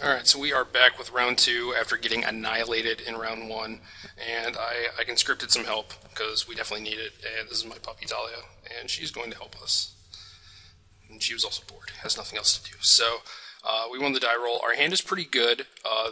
Alright, so we are back with round two after getting annihilated in round one, and I conscripted some help because we definitely need it, and this is my puppy Talia, and she's going to help us. And she was also bored, has nothing else to do. So we won the die roll. Our hand is pretty good.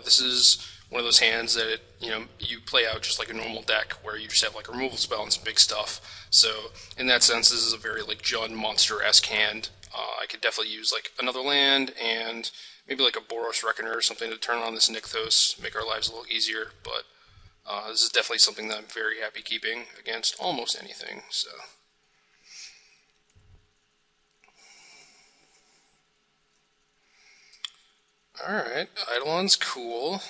This is one of those hands that you play out just like a normal deck where you just have like a removal spell and some big stuff. So in that sense, this is a very like Jund monster-esque hand. I could definitely use like another land and maybe like a Boros Reckoner or something to turn on this Nykthos, make our lives a little easier, but this is definitely something that I'm very happy keeping against almost anything, so. Alright, Eidolon's cool.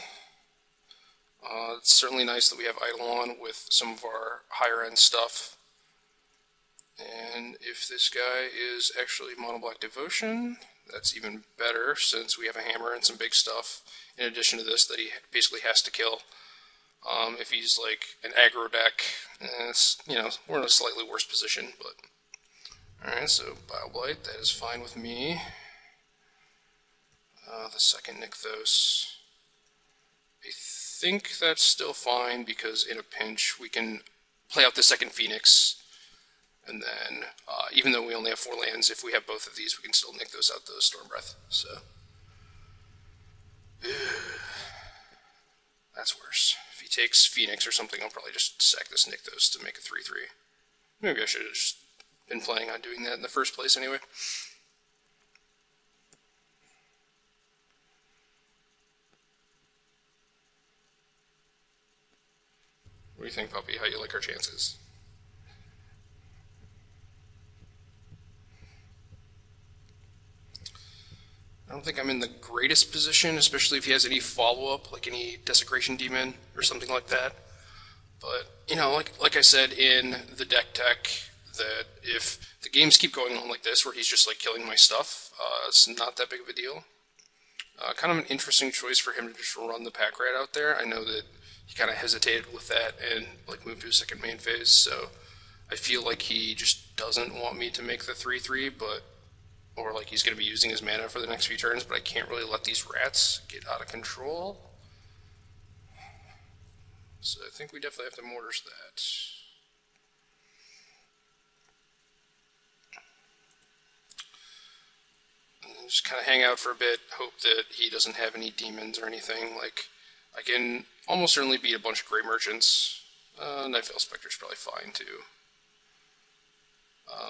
It's certainly nice that we have Eidolon with some of our higher end stuff. And if this guy is actually Mono Black Devotion, that's even better since we have a hammer and some big stuff in addition to this that he basically has to kill. If he's like an aggro deck, it's, we're in a slightly worse position, but alright, so Bile-Blight, that is fine with me. The second Nykthos, I think that's still fine because in a pinch we can play out the second Phoenix, and then even though we only have 4 lands, if we have both of these we can still Nykthos out the Stormbreath, so that's worse. If he takes Phoenix or something, I'll probably just sack this Nykthos to make a 3/3. Maybe I should have just been planning on doing that in the first place anyway. What do you think, puppy? How do you like our chances? I don't think I'm in the greatest position, especially if he has any follow-up, like any Desecration Demon or something like that. But, like I said in the deck tech, that if the games keep going on like this, where he's just like killing my stuff, it's not that big of a deal. Kind of an interesting choice for him to just run the Pack Rat out there. I know that he kind of hesitated with that and like moved to a second main phase, so I feel like he just doesn't want me to make the 3/3, or like he's going to be using his mana for the next few turns, but I can't really let these rats get out of control. So I think we definitely have to Mortars that. And just kind of hang out for a bit, hope that he doesn't have any demons or anything. Like, I can almost certainly beat a bunch of Grey Merchants. Nightveil Spectre's probably fine too.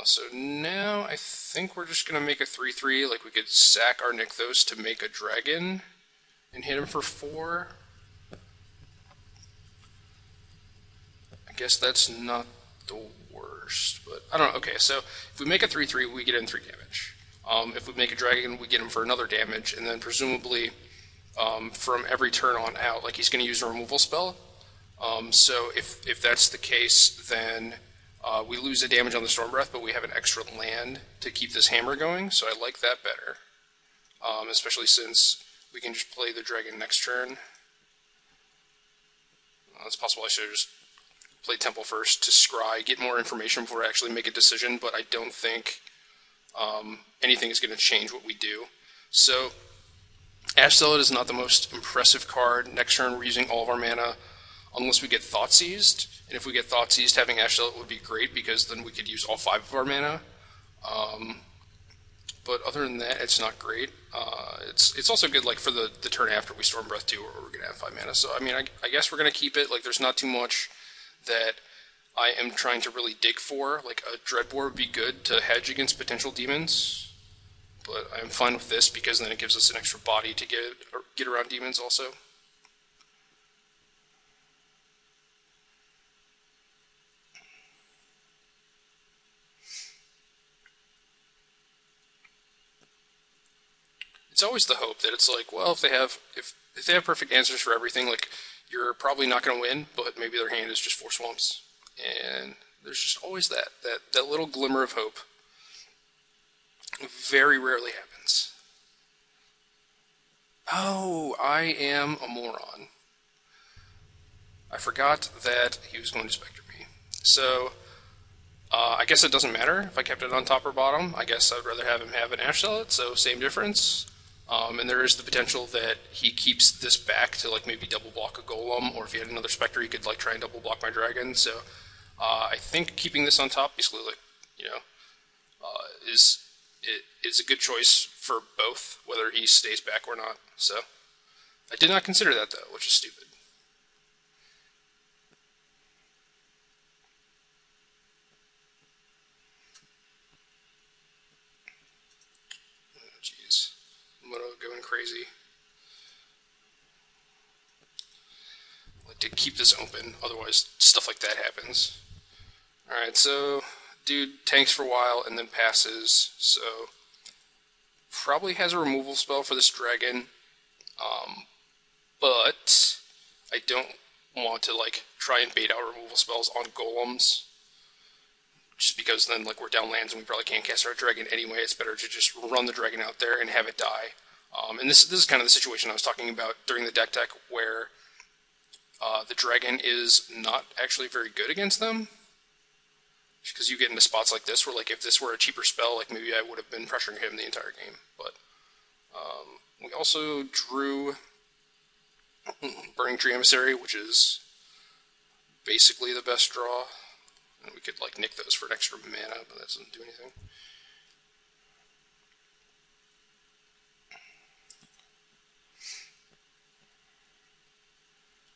So now I think we're just going to make a 3/3, like we could sack our Nykthos to make a dragon and hit him for 4. I guess that's not the worst, but I don't know. Okay, so if we make a 3/3, we get in 3 damage. If we make a dragon, we get him for another damage, and then presumably from every turn on out, like he's going to use a removal spell. So if that's the case, then we lose the damage on the Stormbreath, but we have an extra land to keep this hammer going, so I like that better. Especially since we can just play the dragon next turn. It's possible I should have just played Temple first to scry, get more information before I actually make a decision, but I don't think anything is going to change what we do. So Ash Zealot is not the most impressive card. Next turn we're using all of our mana unless we get Thoughtseized, and if we get Thoughtseized, having Ash Zealot would be great because then we could use all 5 of our mana. But other than that, it's not great. It's also good like for the turn after we Stormbreath too, where we're going to have 5 mana. So I mean, I guess we're going to keep it. Like there's not too much that I am trying to really dig for. Like a Dreadbore would be good to hedge against potential demons, but I'm fine with this because then it gives us an extra body to get around demons also. It's always the hope that it's like, well, if they have perfect answers for everything, like you're probably not going to win, but maybe their hand is just 4 swamps, and there's just always that little glimmer of hope. It very rarely happens. Oh, I am a moron. I forgot that he was going to Spectre me. So I guess it doesn't matter if I kept it on top or bottom. I guess I'd rather have him have an Ash Zealot, so same difference. And there is the potential that he keeps this back to like maybe double block a golem, or if he had another specter, he could like try and double block my dragon. So I think keeping this on top, basically, like is a good choice for both, whether he stays back or not. So I did not consider that though, which is stupid. Oh, jeez, Moto going crazy. Like to keep this open, otherwise stuff like that happens. Alright, so dude tanks for a while and then passes, so probably has a removal spell for this dragon, but I don't want to like try and bait out removal spells on golems, just because then like we're down lands and we probably can't cast our dragon anyway. It's better to just run the dragon out there and have it die. And this is kind of the situation I was talking about during the deck tech, where the dragon is not actually very good against them, because you get into spots like this where, like, if this were a cheaper spell, like, maybe I would have been pressuring him the entire game. But we also drew Burning Tree Emissary, which is basically the best draw. And we could, like, nick those for an extra mana, but that doesn't do anything.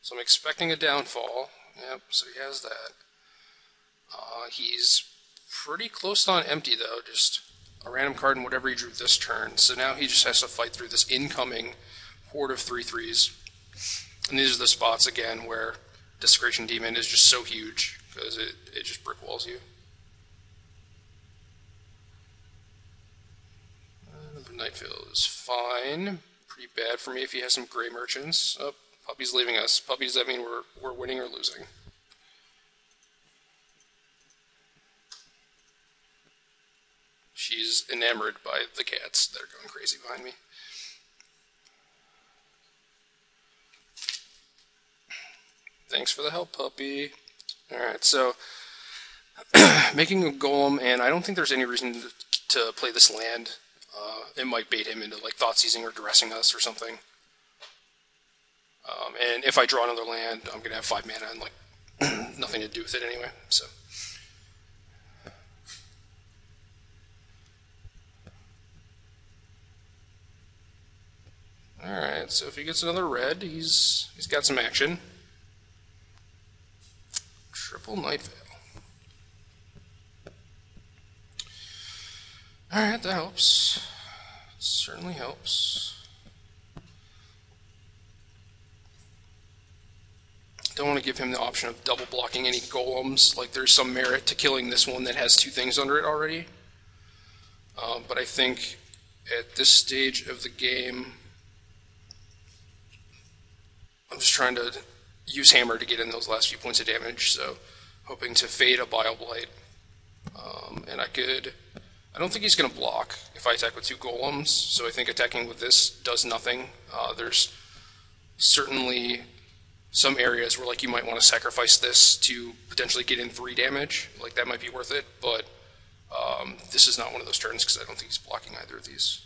So I'm expecting a downfall. Yep, so he has that. He's pretty close on empty, though, just a random card and whatever he drew this turn. So now he just has to fight through this incoming horde of 3/3s. And these are the spots, again, where Desecration Demon is just so huge, because it just brick walls you. Another Nightveil is fine. Pretty bad for me if he has some Gray Merchants. Oh, Puppy's leaving us. Puppy, does that mean we're winning or losing? She's enamored by the cats that are going crazy behind me. Thanks for the help, Puppy. Alright, so making a golem, and I don't think there's any reason to play this land. It might bait him into like thought seizing or duressing us or something. And if I draw another land, I'm gonna have 5 mana and like nothing to do with it anyway. So. Alright, so if he gets another red, he's got some action. Triple Nightveil. Alright, that helps. Certainly helps. Don't want to give him the option of double blocking any golems. Like, there's some merit to killing this one that has 2 things under it already. But I think at this stage of the game, I'm just trying to use Hammer to get in those last few points of damage, so hoping to fade a Bile Blight. And I don't think he's going to block if I attack with 2 golems, so I think attacking with this does nothing. There's certainly some areas where like you might want to sacrifice this to potentially get in 3 damage, like that might be worth it, but this is not one of those turns because I don't think he's blocking either of these.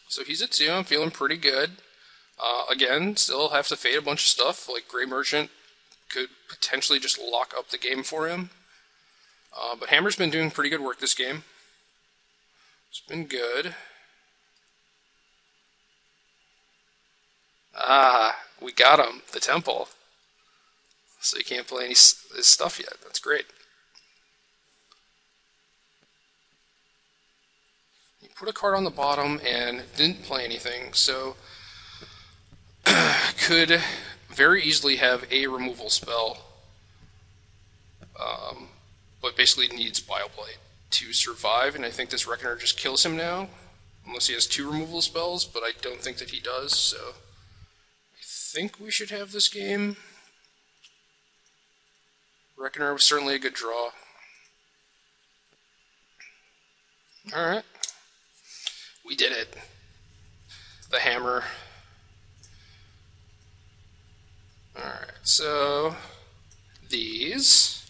So he's at 2, I'm feeling pretty good. Again, still have to fade a bunch of stuff, like Gray Merchant could potentially just lock up the game for him. But Hammer's been doing pretty good work this game. It's been good. We got him, the Temple. So he can't play any his stuff yet. That's great. He put a card on the bottom and didn't play anything, so could very easily have a removal spell, but basically needs Bile Blight to survive, and I think this Reckoner just kills him now, unless he has 2 removal spells, but I don't think that he does, so I think we should have this game. Reckoner was certainly a good draw. Alright. We did it. The Hammer. Alright, so these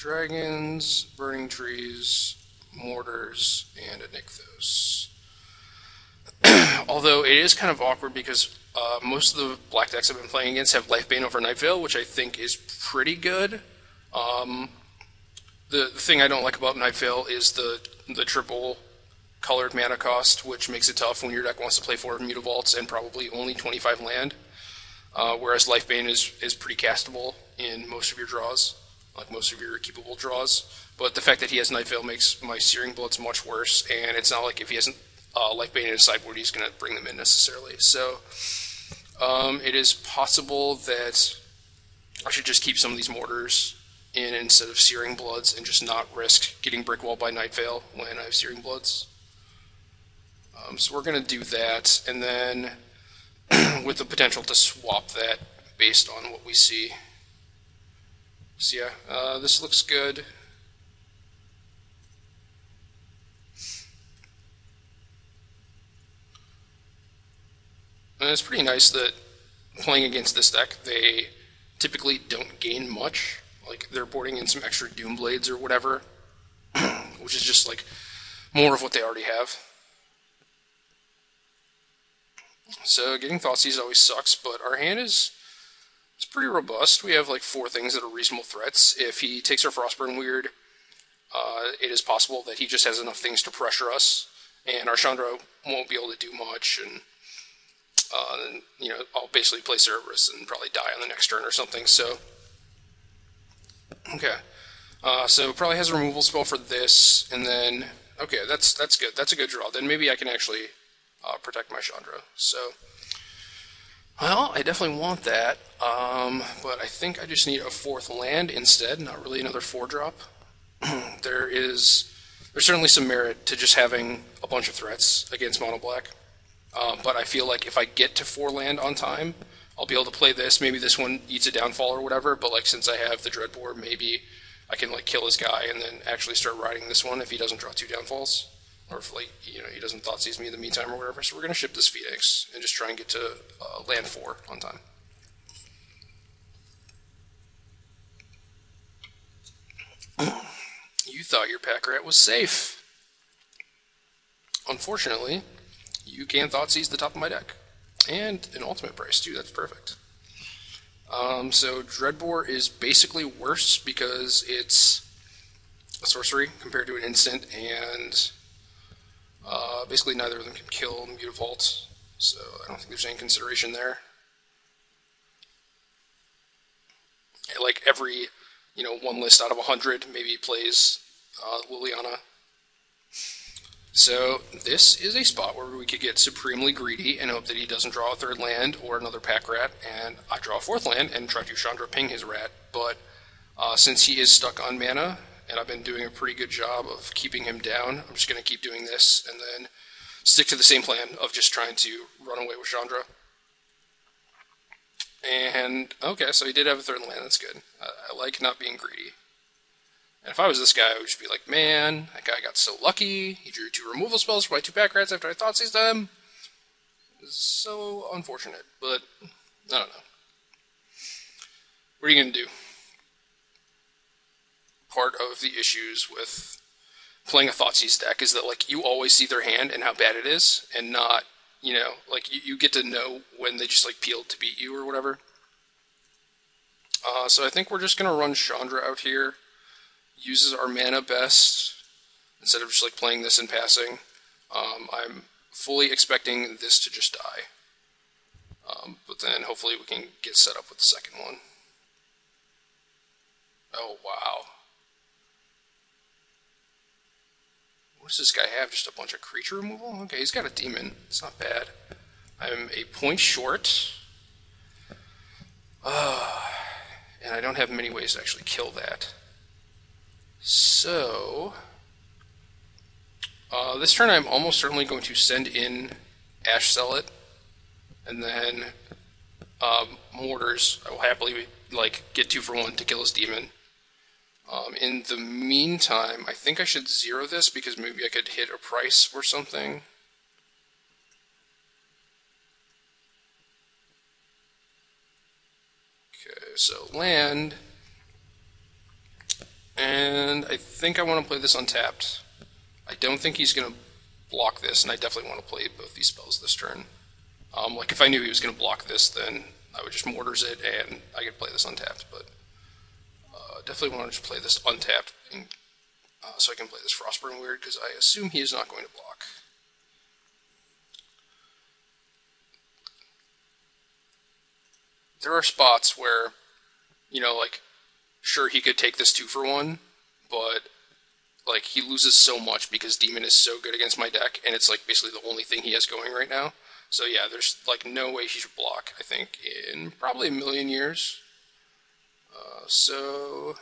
dragons, burning trees, mortars, and a Nykthos. Although it is kind of awkward because most of the black decks I've been playing against have Lifebane over Night Veil, which I think is pretty good. The thing I don't like about Night Veil is the triple colored mana cost, which makes it tough when your deck wants to play 4 Mutavaults and probably only 25 land. Whereas Lifebane is pretty castable in most of your draws, like most of your keepable draws. But the fact that he has Night Veil makes my Searing Bloods much worse, and it's not like if he hasn't Lifebane in his sideboard, he's going to bring them in necessarily. So it is possible that I should just keep some of these mortars in instead of Searing Bloods and just not risk getting Brickwalled by Night Veil when I have Searing Bloods. So we're going to do that, and then with the potential to swap that based on what we see. So yeah, this looks good. And it's pretty nice that playing against this deck, they typically don't gain much. Like, they're boarding in some extra Doom Blades or whatever, which is just, like, more of what they already have. So getting Thoughtseize always sucks, but our hand is pretty robust. We have, like, 4 things that are reasonable threats. If he takes our Frostburn Weird, it is possible that he just has enough things to pressure us, and our Chandra won't be able to do much, and then, you know, I'll basically play Cerberus and probably die on the next turn or something, so. Okay. So probably has a removal spell for this, and then, okay, that's good. That's a good draw. Then maybe I can actually protect my Chandra. So, well, I definitely want that, but I think I just need a 4th land instead, not really another 4-drop. There's certainly some merit to just having a bunch of threats against mono black. But I feel like if I get to 4 land on time, I'll be able to play this. Maybe this one eats a downfall or whatever, but like since I have the Dreadbore, maybe I can like kill his guy and then actually start riding this one if he doesn't draw 2 downfalls. Or if like, you know, he doesn't Thoughtseize me in the meantime or whatever. So we're going to ship this Phoenix and just try and get to land 4 on time. You thought your pack rat was safe. Unfortunately, you can Thoughtseize the top of my deck. And an ultimate price, too. That's perfect. So Dreadbore is basically worse because it's a sorcery compared to an instant, and basically neither of them can kill Mutavault, so I don't think there's any consideration there. Like every, you know, one list out of 100 maybe plays Liliana. So this is a spot where we could get supremely greedy and hope that he doesn't draw a 3rd land or another pack rat, and I draw a 4th land and try to Chandra ping his rat. But since he is stuck on mana, and I've been doing a pretty good job of keeping him down, I'm just going to keep doing this and then stick to the same plan of just trying to run away with Chandra. And, okay, so he did have a 3rd land, that's good. I like not being greedy. And if I was this guy, I would just be like, man, that guy got so lucky. He drew 2 removal spells for my 2 pack rats after I Thoughtseized them. It was so unfortunate, but I don't know. What are you going to do? Part of the issues with playing a Thoughtseize deck is that, like, you always see their hand and how bad it is, and not, you know, like, you get to know when they just, like, peeled to beat you or whatever. So I think we're just going to run Chandra out here. Uses our mana best instead of just like playing this in passing. I'm fully expecting this to just die, but then hopefully we can get set up with the second one. Oh wow, what does this guy have? Just a bunch of creature removal? Okay, he's got a demon. It's not bad. I'm a point short, and I don't have many ways to actually kill that. So, this turn I'm almost certainly going to send in Ash Zealot, and then Mortars. I will happily like get 2 for 1 to kill his demon. In the meantime, I think I should 0 this because maybe I could hit a price or something. Okay, so land. And I think I want to play this untapped. I don't think he's going to block this, and I definitely want to play both these spells this turn. Like if I knew he was going to block this, then I would just Mortars it, and I could play this untapped. But definitely want to just play this untapped, and, so I can play this Frostburn Weird, because I assume he is not going to block. There are spots where, you know, like, sure, he could take this 2-for-1, but like he loses so much because Demon is so good against my deck, and it's like basically the only thing he has going right now. So yeah, there's like no way he should block, I think, in probably a million years. So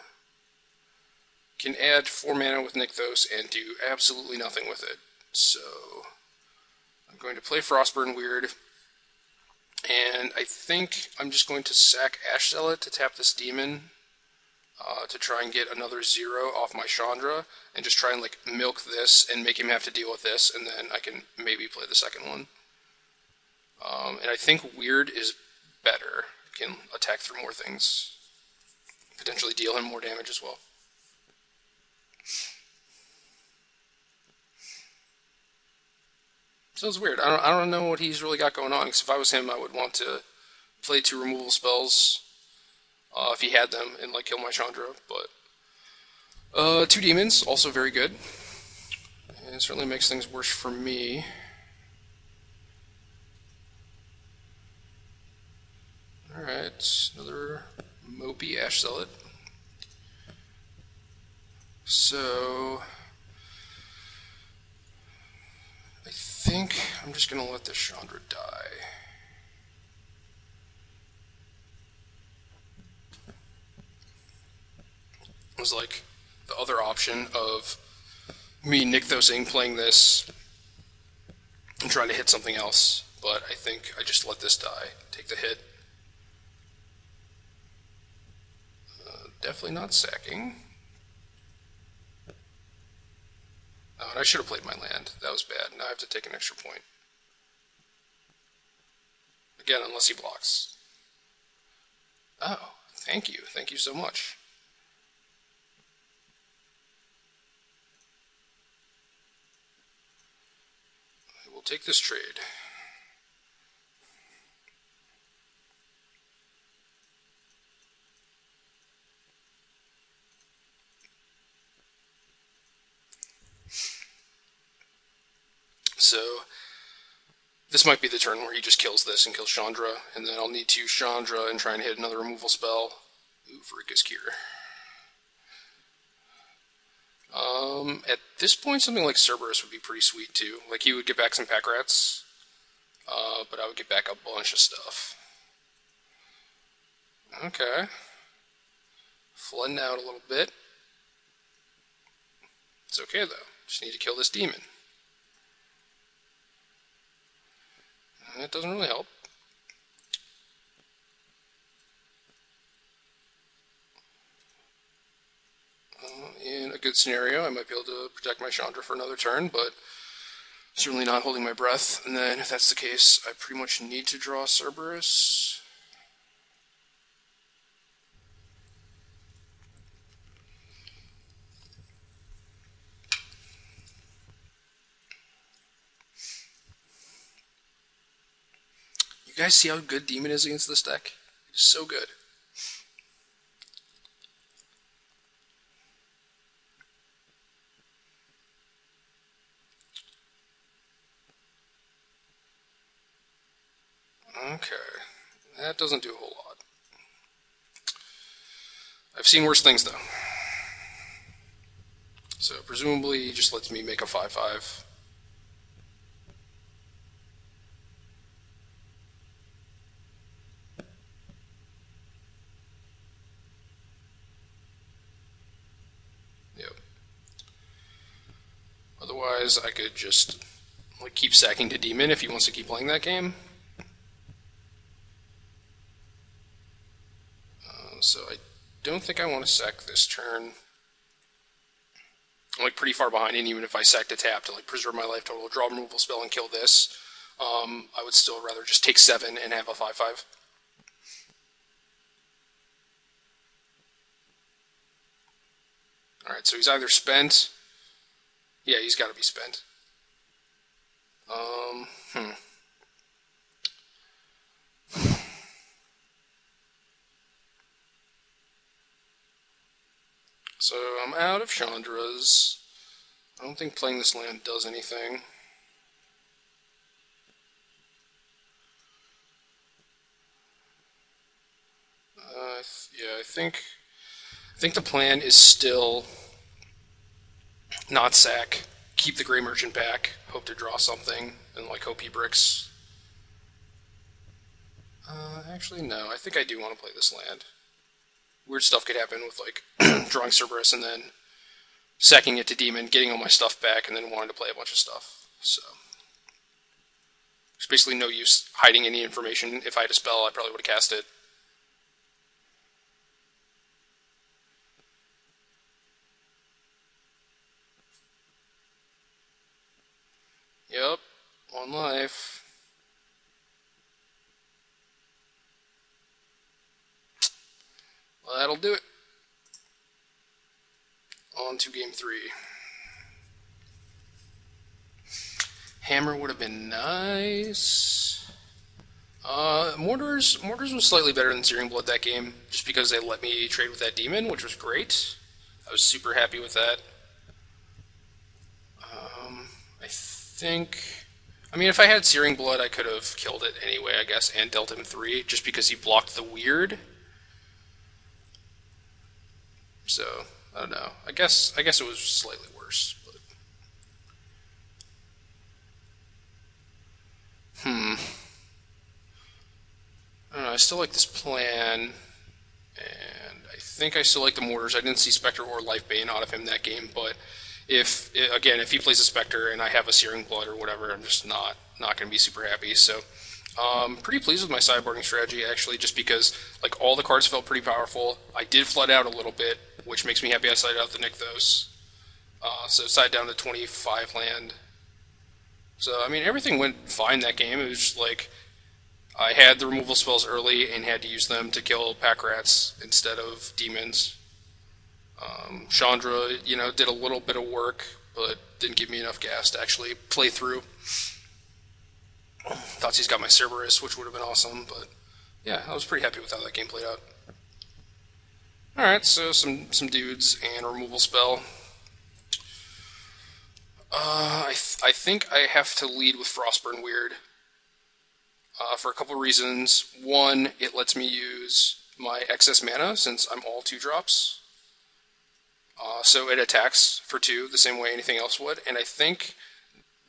can add 4 mana with Nykthos and do absolutely nothing with it. So I'm going to play Frostburn Weird, and I think I'm just going to sack Ash Zealot to tap this Demon. To try and get another 0 off my Chandra, and just try and like milk this and make him have to deal with this, and then I can maybe play the second one. And I think Weird is better. Can attack through more things. Potentially deal him more damage as well. So it's weird. I don't know what he's really got going on, because if I was him, I would want to play 2 removal spells. If he had them, and like kill my Chandra, but 2 demons, also very good. And it certainly makes things worse for me. Alright, another mopey Ash Zealot. So I think I'm just gonna let this Chandra die. Was like the other option of me Nykthosing, playing this, and trying to hit something else, but I think I just let this die, take the hit. Definitely not sacking. Oh, and I should have played my land. That was bad. Now I have to take an extra point. Again, unless he blocks. Oh, thank you. Thank you so much. I will take this trade. So this might be the turn where he just kills this and kills Chandra, and then I'll need to Chandra and try and hit another removal spell. Ooh, Varika's Cure. At this point, something like Cerberus would be pretty sweet too. Like, he would get back some pack rats, but I would get back a bunch of stuff. Okay. Flooding out a little bit. It's okay though. Just need to kill this demon. That doesn't really help. In a good scenario, I might be able to protect my Chandra for another turn, but certainly not holding my breath. And then, if that's the case, I pretty much need to draw Cerberus. You guys see how good Demon is against this deck? It's so good. Okay, that doesn't do a whole lot. I've seen worse things though. So presumably he just lets me make a 5/5. Yep. Otherwise I could just like keep sacking to Demon if he wants to keep playing that game. So I don't think I want to sack this turn. I'm like pretty far behind, and even if I sacked a tap to like preserve my life total, draw a removal spell, and kill this, I would still rather just take 7 and have a 5/5. Alright, so he's either spent. Yeah, he's got to be spent. So I'm out of Chandra's. I don't think playing this land does anything. Yeah, I think the plan is still not sack, keep the Gray Merchant back, hope to draw something, and like hope he bricks. Actually, no. I think I do want to play this land. Weird stuff could happen with like drawing Cerberus and then sacking it to Demon, getting all my stuff back, and then wanting to play a bunch of stuff. So there's basically no use hiding any information. If I had a spell, I probably would have cast it. Yep, 1 life. Well, that'll do it. On to game 3. Hammer would have been nice. Mortars was slightly better than Searing Blood that game, just because they let me trade with that demon, which was great. I was super happy with that. I mean, if I had Searing Blood, I could have killed it anyway, I guess, and dealt him 3, just because he blocked the weird. So, I don't know. I guess it was slightly worse. But... I don't know, I still like this plan, and I think I still like the Mortars. I didn't see Spectre or Lifebane out of him that game, but if he plays a Spectre and I have a Searing Blood or whatever, I'm just not going to be super happy. So, pretty pleased with my sideboarding strategy, actually, just because like all the cards felt pretty powerful. I did flood out a little bit, which makes me happy I sided out the Nykthos. So side down to 25 land. So, I mean, everything went fine that game. It was just like I had the removal spells early and had to use them to kill pack rats instead of demons. Chandra, did a little bit of work, but didn't give me enough gas to actually play through. Thoughtsei's got my Cerberus, which would have been awesome, but yeah, I was pretty happy with how that game played out. Alright, so some dudes and a removal spell. I think I have to lead with Frostburn Weird. For a couple reasons. One, it lets me use my excess mana, since I'm all 2-drops. So it attacks for 2, the same way anything else would, and I think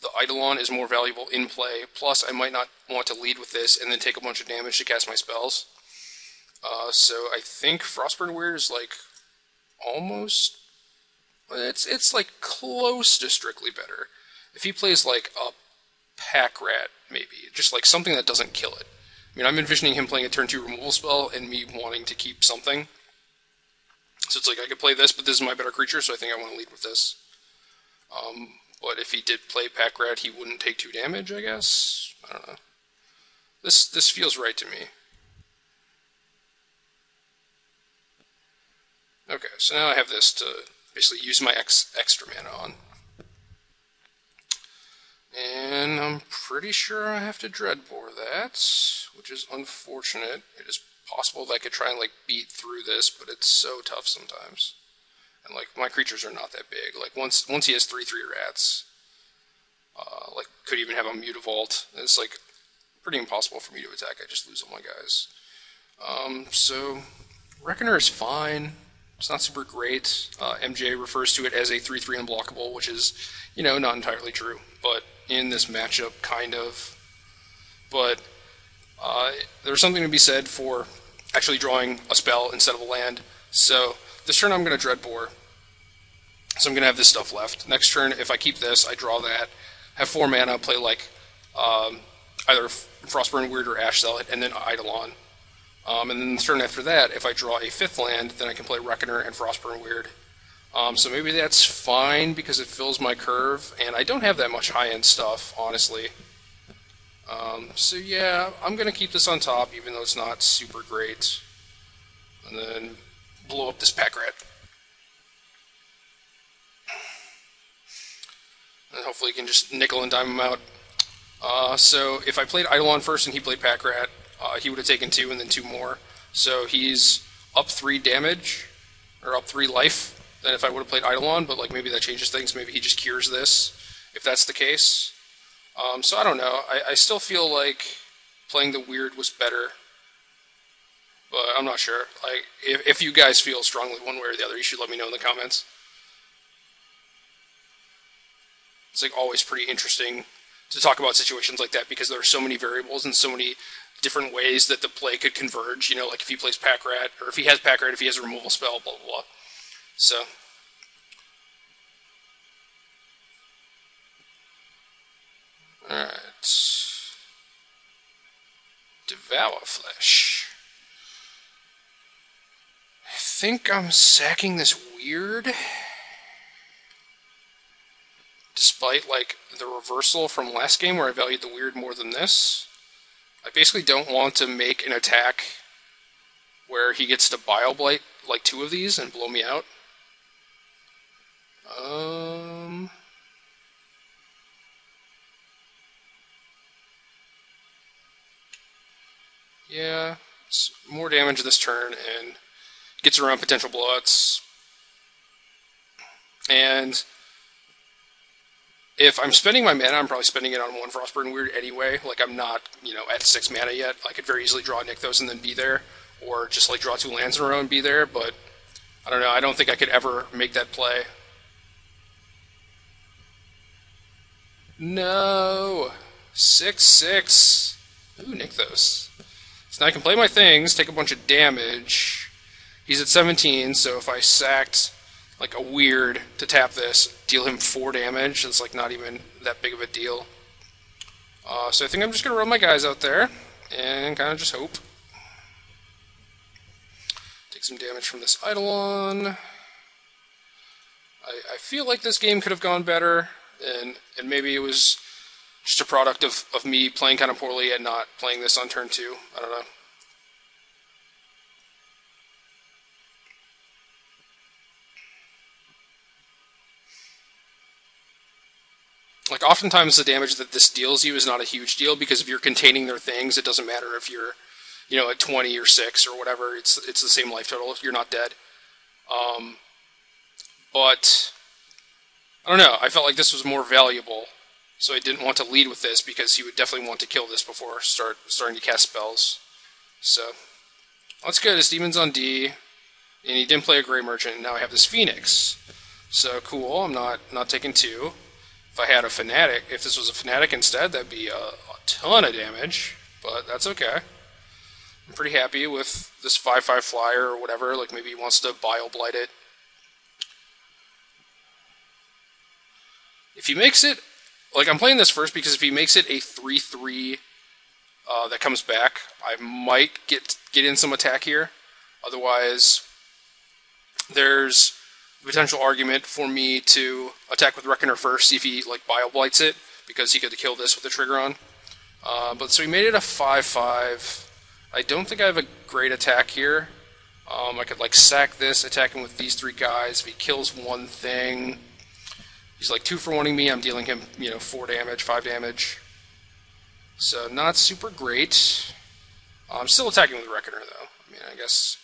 the Eidolon is more valuable in play, plus I might not want to lead with this and then take a bunch of damage to cast my spells. So I think Frostburn Weird is like almost... It's like close to strictly better. If he plays like a pack rat, maybe, just like something that doesn't kill it. I mean, I'm envisioning him playing a turn 2 removal spell and me wanting to keep something. So it's like, I could play this, but this is my better creature, so I think I want to lead with this. But if he did play Pack Rat, he wouldn't take 2 damage, I guess? I don't know. This feels right to me. Okay, so now I have this to basically use my extra mana on. And I'm pretty sure I have to Dreadbore that, which is unfortunate. It is possible that I could try and like beat through this, but it's so tough sometimes. And like my creatures are not that big. Like once he has 3/3 rats, like could even have a Mutavault. It's like pretty impossible for me to attack. I just lose all my guys. So Reckoner is fine. It's not super great. MJ refers to it as a 3/3 unblockable, which is, not entirely true. But in this matchup, kind of. But there's something to be said for actually drawing a spell instead of a land. So this turn I'm going to Dreadbore. So I'm going to have this stuff left. Next turn, if I keep this, I draw that. Have 4 mana, play like either Frostburn Weird or Ash Zealot, and then Eidolon. And then the turn after that, if I draw a 5th land, then I can play Reckoner and Frostburn Weird. So maybe that's fine because it fills my curve, and I don't have that much high-end stuff, honestly. So yeah, I'm going to keep this on top, even though it's not super great. And then blow up this Pack Rat. and hopefully he can just nickel and dime him out. So if I played Eidolon first and he played Pack Rat, he would have taken 2 and then 2 more. So he's up 3 damage, or up 3 life, than if I would have played Eidolon, but like maybe that changes things. Maybe he just cures this, if that's the case. So I don't know. I still feel like playing the Weird was better, but I'm not sure. Like, if you guys feel strongly one way or the other, you should let me know in the comments. It's like always pretty interesting to talk about situations like that because there are so many variables and so many different ways that the play could converge. You know, like if he plays Pack Rat, or if he has Pack Rat, if he has a removal spell, blah, blah, blah. So, alright. Devour Flesh. I think I'm sacking this Weird. Despite, like, the reversal from last game where I valued the Weird more than this. I basically don't want to make an attack where he gets to Bile Blight, like, 2 of these and blow me out. Yeah, it's more damage this turn and gets around potential blowouts. And if I'm spending my mana, I'm probably spending it on 1 Frostburn Weird anyway. Like, I'm not, at 6 mana yet. I could very easily draw Nykthos and then be there, or just, like, draw 2 lands in a row and be there, but I don't know. I don't think I could ever make that play. No! 6/6. Ooh, Nykthos. So now I can play my things, take a bunch of damage. He's at 17, so if I sacked like a Weird to tap this, deal him 4 damage, it's like not even that big of a deal. So I think I'm just going to run my guys out there and kind of just hope. Take some damage from this Eidolon. I feel like this game could have gone better, and maybe it was just a product of me playing kind of poorly and not playing this on turn 2. I don't know. Like, oftentimes the damage that this deals you is not a huge deal, because if you're containing their things, it doesn't matter if you're, at 20 or 6 or whatever, it's the same life total, you're not dead. But, I don't know, I felt like this was more valuable, so I didn't want to lead with this, because he would definitely want to kill this before starting to cast spells. So, that's good, his Demon's on D, and he didn't play a Grey Merchant, and now I have this Phoenix. So, cool, I'm not taking 2. If I had a Fanatic, if this was a Fanatic instead, that'd be a ton of damage, but that's okay. I'm pretty happy with this 5/5 flyer or whatever, like maybe he wants to Bile Blight it. If he makes it, like I'm playing this first because if he makes it a 3/3 that comes back, I might get in some attack here. Otherwise, there's potential argument for me to attack with Reckoner first, see if he like Bile Blights it, because he could kill this with the trigger on. But so he made it a 5/5. I don't think I have a great attack here. I could like sack this, attack him with these 3 guys. If he kills one thing, he's like 2 for 1ing me. I'm dealing him, 4 damage, 5 damage. So not super great. I'm still attacking with Reckoner though. I mean, I guess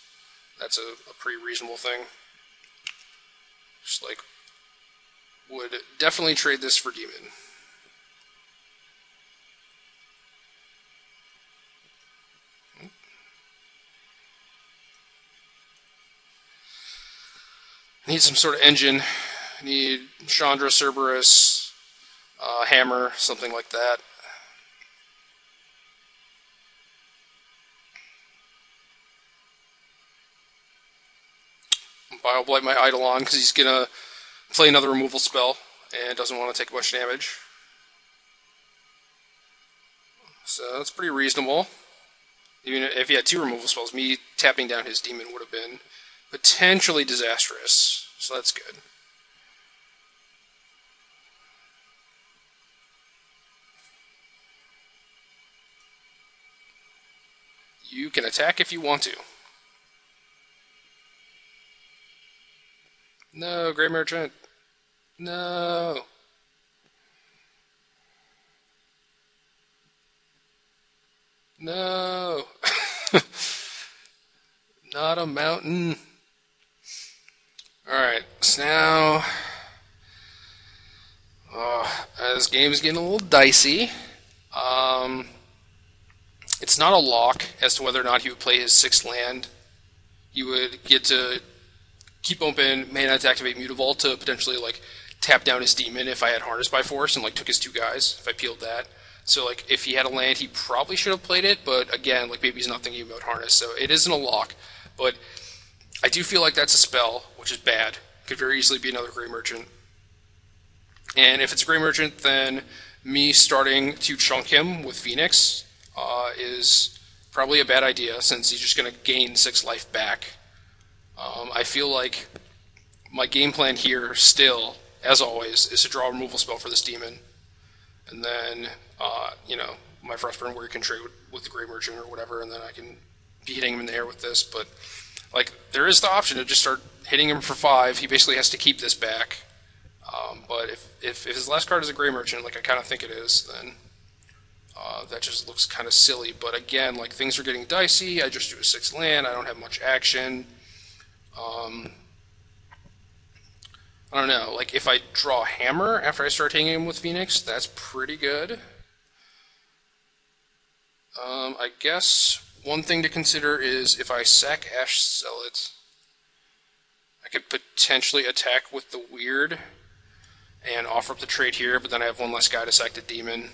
that's a pretty reasonable thing. Just like, would definitely trade this for Demon. Need some sort of engine. Need Chandra, Cerberus, Hammer, something like that. Bile Blight my Eidolon because he's gonna play another removal spell and doesn't want to take a bunch of damage. So that's pretty reasonable. Even if he had 2 removal spells, me tapping down his Demon would have been potentially disastrous. So that's good. You can attack if you want to. No, Grey Merchant. No. No. Not a mountain. Alright, so now this game's getting a little dicey. Um, it's not a lock as to whether or not he would play his sixth land. He would get to keep open, may not activate Mutavault to potentially like tap down his demon if I had Harness by Force and like took his two guys if I peeled that. So like if he had a land, he probably should have played it, but again, like maybe he's not thinking about Harness, so it isn't a lock. But I do feel like that's a spell, which is bad. Could very easily be another Grey Merchant. And if it's a Grey Merchant, then me starting to chunk him with Phoenix is probably a bad idea, since he's just going to gain 6 life back. I feel like my game plan here still, as always, is to draw a removal spell for this demon. And then, my Frostburn where you can trade with the Grey Merchant or whatever, and then I can be hitting him in the air with this. But, like, there is the option to just start hitting him for 5. He basically has to keep this back. But if his last card is a Grey Merchant, like I kind of think it is, then that just looks kind of silly. But again, like, things are getting dicey. I just do a 6 land. I don't have much action. I don't know. Like, if I draw Hammer after I start hitting him with Phoenix, that's pretty good. I guess one thing to consider is if I sack Ash Zealot, I could potentially attack with the Weird and offer up the trade here, but then I have one less guy to sack the Demon.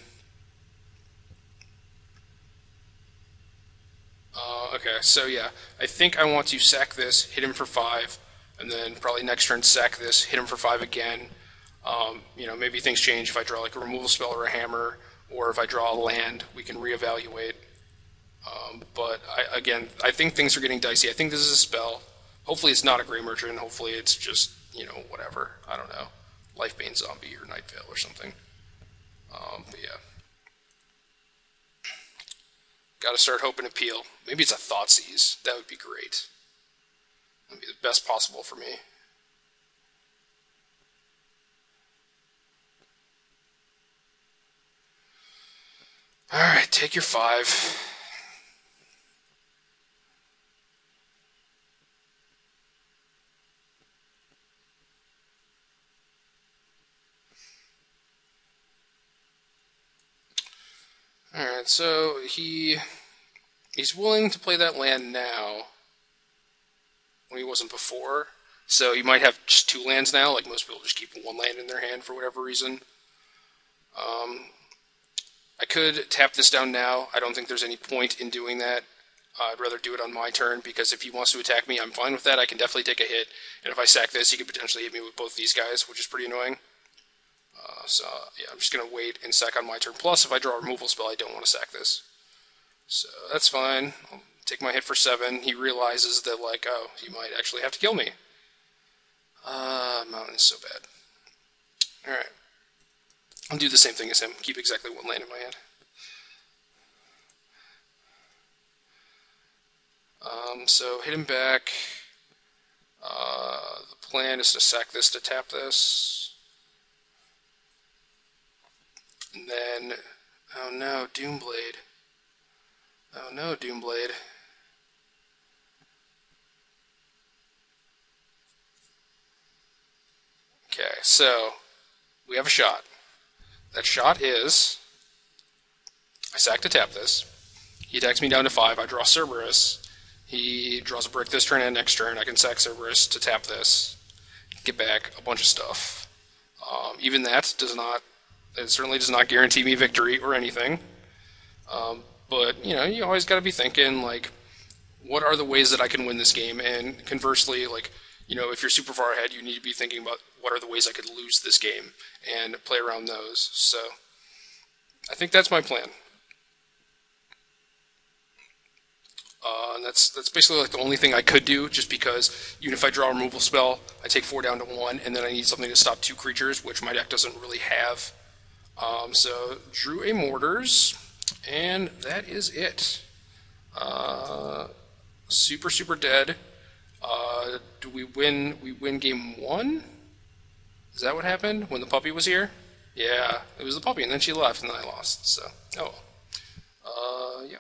Okay, so yeah, I think I want to sack this, hit him for 5, and then probably next turn sack this, hit him for 5 again. Maybe things change if I draw like a removal spell or a hammer, or if I draw a land, we can reevaluate. But I think things are getting dicey. I think this is a spell. Hopefully it's not a Grey Merchant. Hopefully it's just, whatever. I don't know. Lifebane Zombie or Night Veil or something. But yeah. Gotta start hoping to peel. Maybe it's a Thoughtseize. That would be great. That would be the best possible for me. Alright, take your 5. Alright, so he's willing to play that land now when he wasn't before. So he might have just 2 lands now, like most people just keep 1 land in their hand for whatever reason. I could tap this down now. I don't think there's any point in doing that. I'd rather do it on my turn, because if he wants to attack me, I'm fine with that. I can definitely take a hit, and if I sack this, he could potentially hit me with both these guys, which is pretty annoying. Yeah, I'm just going to wait and sack on my turn. Plus, if I draw a removal spell, I don't want to sack this. So that's fine. I'll take my hit for 7. He realizes that, like, oh, he might actually have to kill me. Mountain is so bad. Alright. I'll do the same thing as him. Keep exactly 1 land in my hand. So hit him back. The plan is to sack this to tap this. And then, oh no, Doomblade. Oh no, Doomblade. Okay, so we have a shot. That shot is, I sack to tap this. He attacks me down to 5. I draw Cerberus. He draws a brick this turn and next turn. I can sack Cerberus to tap this. Get back a bunch of stuff. Even that it certainly does not guarantee me victory or anything. But, you always got to be thinking, like, what are the ways that I can win this game? And conversely, like, if you're super far ahead, you need to be thinking about what are the ways I could lose this game and play around those. So, I think that's my plan. And that's basically like the only thing I could do, just because even if I draw a removal spell, I take 4 down to 1, and then I need something to stop 2 creatures, which my deck doesn't really have. So, drew a Mortars, and that is it. Super dead. Do we win? We win game 1? Is that what happened when the puppy was here? Yeah, it was the puppy, and then she left, and then I lost. So, oh well. Yeah.